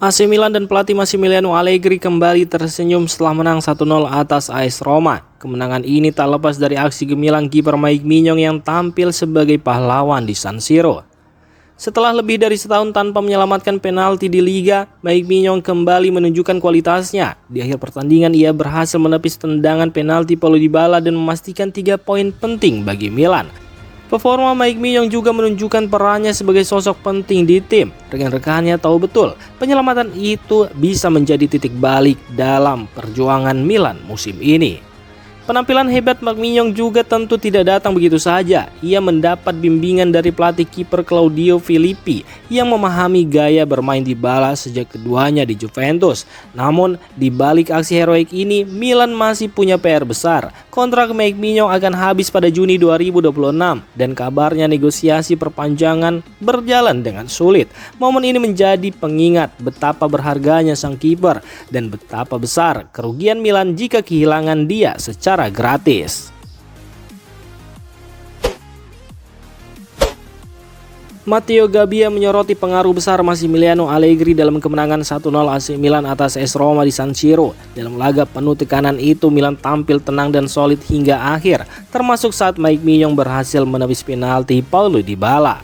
AC Milan dan pelatih Massimiliano Allegri kembali tersenyum setelah menang 1-0 atas AS Roma. Kemenangan ini tak lepas dari aksi gemilang kiper Mike Maignan yang tampil sebagai pahlawan di San Siro. Setelah lebih dari setahun tanpa menyelamatkan penalti di Liga, Mike Maignan kembali menunjukkan kualitasnya. Di akhir pertandingan ia berhasil menepis tendangan penalti Paulo Dybala dan memastikan 3 poin penting bagi Milan. Performa Mike Maignan juga menunjukkan perannya sebagai sosok penting di tim. Rekan-rekannya tahu betul penyelamatan itu bisa menjadi titik balik dalam perjuangan Milan musim ini. Penampilan hebat Mike Maignan juga tentu tidak datang begitu saja. Ia mendapat bimbingan dari pelatih kiper Claudio Filippi yang memahami gaya bermain Dybala sejak keduanya di Juventus. Namun, di balik aksi heroik ini, Milan masih punya PR besar. Kontrak Mike Maignan akan habis pada Juni 2026 dan kabarnya negosiasi perpanjangan berjalan dengan sulit. Momen ini menjadi pengingat betapa berharganya sang kiper dan betapa besar kerugian Milan jika kehilangan dia secara gratis. Matteo Gabbia menyoroti pengaruh besar Massimiliano Allegri dalam kemenangan 1-0 AC Milan atas AS Roma di San Siro. Dalam laga penuh tekanan itu, Milan tampil tenang dan solid hingga akhir, termasuk saat Mike Maignan berhasil menepis penalti Paulo Dybala.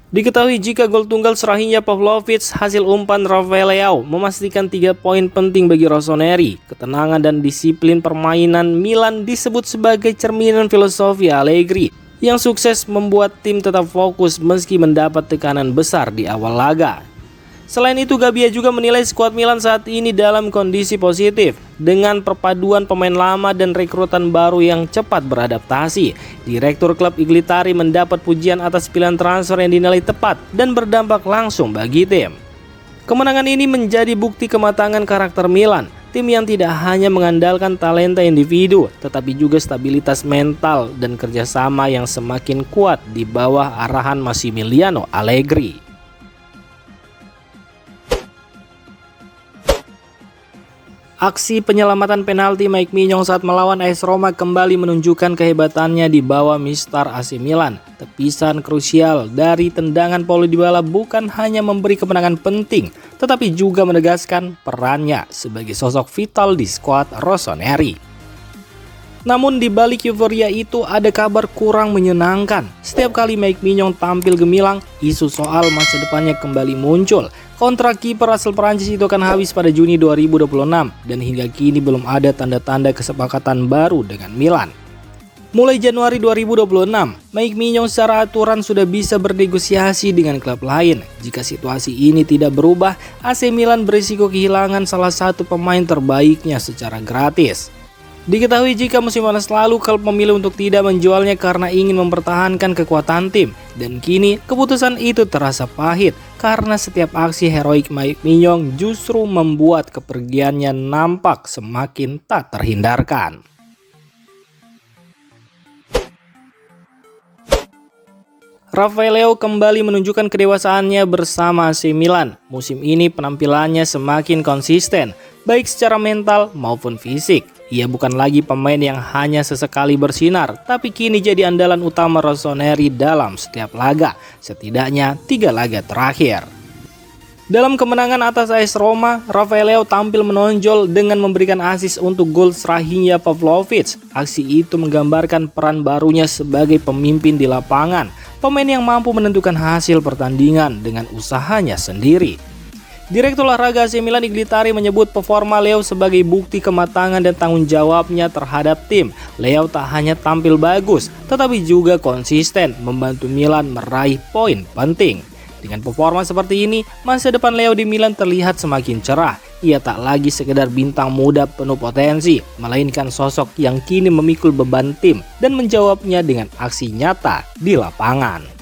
Diketahui jika gol tunggal Srahija Pavlovic hasil umpan Rafael Leao memastikan 3 poin penting bagi Rossoneri. Ketenangan dan disiplin permainan Milan disebut sebagai cerminan filosofi Allegri yang sukses membuat tim tetap fokus meski mendapat tekanan besar di awal laga. Selain itu, Gabbia juga menilai skuad Milan saat ini dalam kondisi positif dengan perpaduan pemain lama dan rekrutan baru yang cepat beradaptasi. Direktur klub Iglitari mendapat pujian atas pilihan transfer yang dinilai tepat dan berdampak langsung bagi tim. Kemenangan ini menjadi bukti kematangan karakter Milan, tim yang tidak hanya mengandalkan talenta individu, tetapi juga stabilitas mental dan kerjasama yang semakin kuat di bawah arahan Massimiliano Allegri. Aksi penyelamatan penalti Mike Maignan saat melawan AS Roma kembali menunjukkan kehebatannya di bawah Mister AC Milan. Tepisan krusial dari tendangan Paulo Dybala bukan hanya memberi kemenangan penting, tetapi juga menegaskan perannya sebagai sosok vital di skuad Rossoneri. Namun di balik euforia itu ada kabar kurang menyenangkan. Setiap kali Mike Maignan tampil gemilang, isu soal masa depannya kembali muncul. Kontrak kiper asal Prancis itu akan habis pada Juni 2026 dan hingga kini belum ada tanda-tanda kesepakatan baru dengan Milan. Mulai Januari 2026, Mike Maignan secara aturan sudah bisa bernegosiasi dengan klub lain. Jika situasi ini tidak berubah, AC Milan berisiko kehilangan salah satu pemain terbaiknya secara gratis. Diketahui jika musim panas lalu klub memilih untuk tidak menjualnya karena ingin mempertahankan kekuatan tim. Dan kini keputusan itu terasa pahit karena setiap aksi heroik Mike Maignan justru membuat kepergiannya nampak semakin tak terhindarkan. Rafael Leao kembali menunjukkan kedewasaannya bersama AC Milan. Musim ini penampilannya semakin konsisten, baik secara mental maupun fisik. Ia bukan lagi pemain yang hanya sesekali bersinar, tapi kini jadi andalan utama Rossoneri dalam setiap laga, setidaknya 3 laga terakhir. Dalam kemenangan atas AS Roma, Rafael Leao tampil menonjol dengan memberikan assist untuk gol Srahija Pavlovic. Aksi itu menggambarkan peran barunya sebagai pemimpin di lapangan, pemain yang mampu menentukan hasil pertandingan dengan usahanya sendiri. Direktur olahraga AC Milan Iglitari menyebut performa Leao sebagai bukti kematangan dan tanggung jawabnya terhadap tim. Leao tak hanya tampil bagus, tetapi juga konsisten membantu Milan meraih poin penting. Dengan performa seperti ini, masa depan Leao di Milan terlihat semakin cerah. Ia tak lagi sekedar bintang muda penuh potensi, melainkan sosok yang kini memikul beban tim dan menjawabnya dengan aksi nyata di lapangan.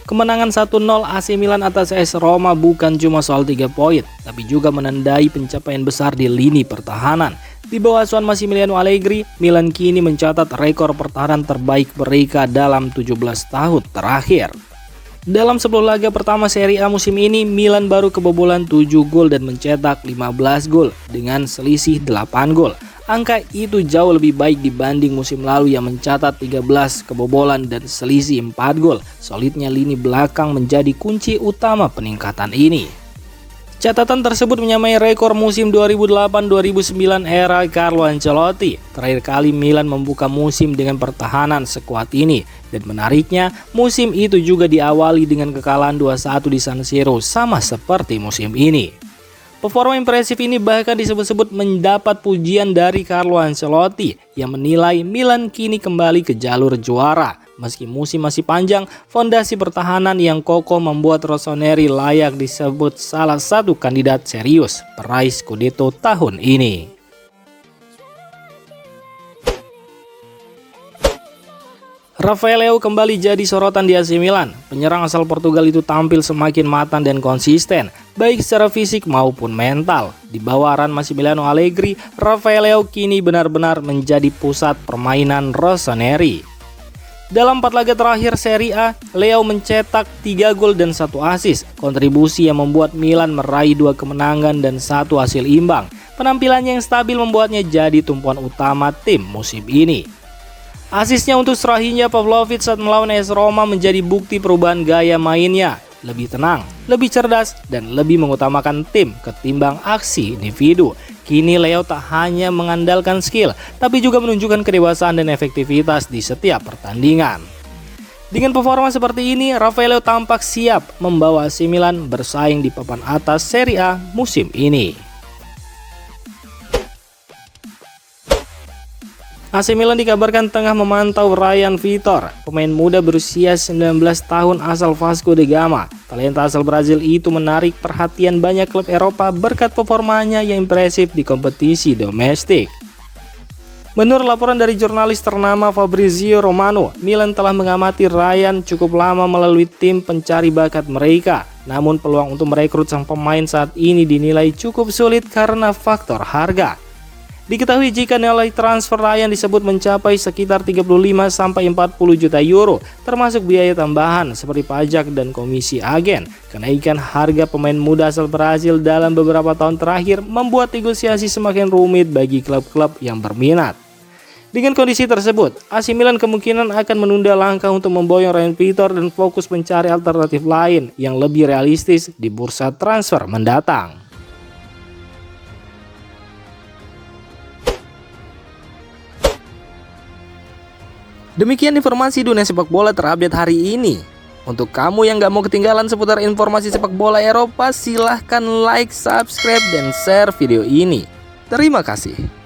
Kemenangan 1-0 AC Milan atas AS Roma bukan cuma soal 3 poin, tapi juga menandai pencapaian besar di lini pertahanan. Di bawah asuhan Massimiliano Allegri, Milan kini mencatat rekor pertahanan terbaik mereka dalam 17 tahun terakhir. Dalam 10 laga pertama Serie A musim ini, Milan baru kebobolan 7 gol dan mencetak 15 gol dengan selisih 8 gol. Angka itu jauh lebih baik dibanding musim lalu yang mencatat 13 kebobolan dan selisih 4 gol. Solidnya lini belakang menjadi kunci utama peningkatan ini. Catatan tersebut menyamai rekor musim 2008-2009 era Carlo Ancelotti. Terakhir kali Milan membuka musim dengan pertahanan sekuat ini. Dan menariknya, musim itu juga diawali dengan kekalahan 2-1 di San Siro, sama seperti musim ini. Performa impresif ini bahkan disebut-sebut mendapat pujian dari Carlo Ancelotti yang menilai Milan kini kembali ke jalur juara. Meski musim masih panjang, fondasi pertahanan yang kokoh membuat Rossoneri layak disebut salah satu kandidat serius peraih Scudetto tahun ini. Rafael Leao kembali jadi sorotan di AC Milan. Penyerang asal Portugal itu tampil semakin matang dan konsisten, baik secara fisik maupun mental. Di bawah aran Massimiliano Allegri, Rafael Leao kini benar-benar menjadi pusat permainan Rossoneri. Dalam 4 laga terakhir Serie A, Leao mencetak 3 gol dan 1 assist, kontribusi yang membuat Milan meraih 2 kemenangan dan 1 hasil imbang. Penampilannya yang stabil membuatnya jadi tumpuan utama tim musim ini. Asisnya untuk Strahinja Pavlovic saat melawan AS Roma menjadi bukti perubahan gaya mainnya. Lebih tenang, lebih cerdas, dan lebih mengutamakan tim ketimbang aksi individu. Kini Leao tak hanya mengandalkan skill, tapi juga menunjukkan kedewasaan dan efektivitas di setiap pertandingan. Dengan performa seperti ini, Rafael Leao tampak siap membawa AC Milan bersaing di papan atas Serie A musim ini. AC Milan dikabarkan tengah memantau Ryan Vitor, pemain muda berusia 19 tahun asal Vasco da Gama. Talenta asal Brazil itu menarik perhatian banyak klub Eropa berkat performanya yang impresif di kompetisi domestik. Menurut laporan dari jurnalis ternama Fabrizio Romano, Milan telah mengamati Ryan cukup lama melalui tim pencari bakat mereka. Namun peluang untuk merekrut sang pemain saat ini dinilai cukup sulit karena faktor harga. Diketahui jika nilai transfer Ryan disebut mencapai sekitar 35-40 juta euro, termasuk biaya tambahan seperti pajak dan komisi agen. Kenaikan harga pemain muda asal Brazil dalam beberapa tahun terakhir membuat negosiasi semakin rumit bagi klub-klub yang berminat. Dengan kondisi tersebut, AC Milan kemungkinan akan menunda langkah untuk memboyong Ryan Vitor dan fokus mencari alternatif lain yang lebih realistis di bursa transfer mendatang. Demikian informasi dunia sepak bola terupdate hari ini. Untuk kamu yang gak mau ketinggalan seputar informasi sepak bola Eropa, silahkan like, subscribe, dan share video ini. Terima kasih.